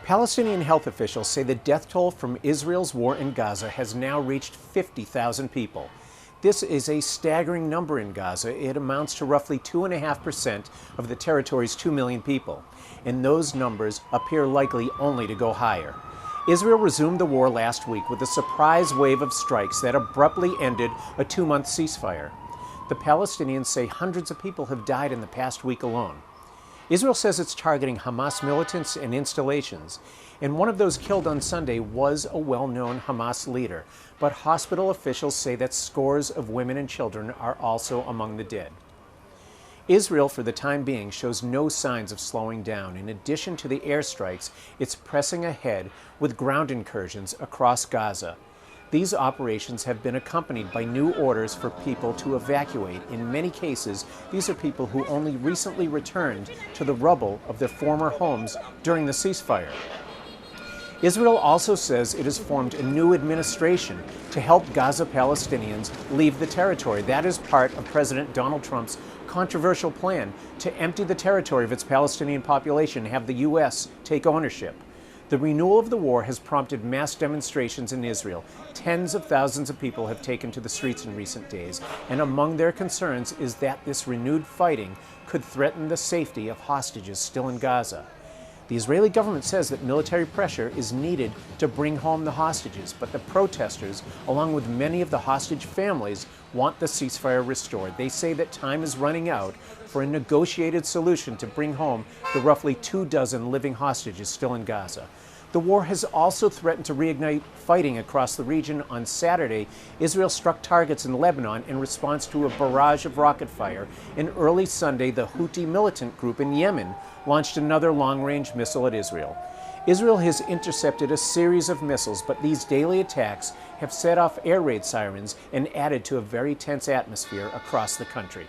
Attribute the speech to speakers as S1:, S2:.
S1: Palestinian health officials say the death toll from Israel's war in Gaza has now reached 50,000 people. This is a staggering number in Gaza. It amounts to roughly 2.5% of the territory's 2 million people, and those numbers appear likely only to go higher. Israel resumed the war last week with a surprise wave of strikes that abruptly ended a 2-month ceasefire. The Palestinians say hundreds of people have died in the past week alone. Israel says it's targeting Hamas militants and installations, and one of those killed on Sunday was a well-known Hamas leader, but hospital officials say that scores of women and children are also among the dead. Israel, for the time being, shows no signs of slowing down. In addition to the airstrikes, it's pressing ahead with ground incursions across Gaza. These operations have been accompanied by new orders for people to evacuate. In many cases, these are people who only recently returned to the rubble of their former homes during the ceasefire. Israel also says it has formed a new administration to help Gaza Palestinians leave the territory. That is part of President Donald Trump's controversial plan to empty the territory of its Palestinian population and have the U.S. take ownership. The renewal of the war has prompted mass demonstrations in Israel. Tens of thousands of people have taken to the streets in recent days, and among their concerns is that this renewed fighting could threaten the safety of hostages still in Gaza. The Israeli government says that military pressure is needed to bring home the hostages, but the protesters, along with many of the hostage families, want the ceasefire restored. They say that time is running out for a negotiated solution to bring home the roughly 24 living hostages still in Gaza. The war has also threatened to reignite fighting across the region. On Saturday, Israel struck targets in Lebanon in response to a barrage of rocket fire. And early Sunday, the Houthi militant group in Yemen launched another long-range missile at Israel. Israel has intercepted a series of missiles, but these daily attacks have set off air raid sirens and added to a very tense atmosphere across the country.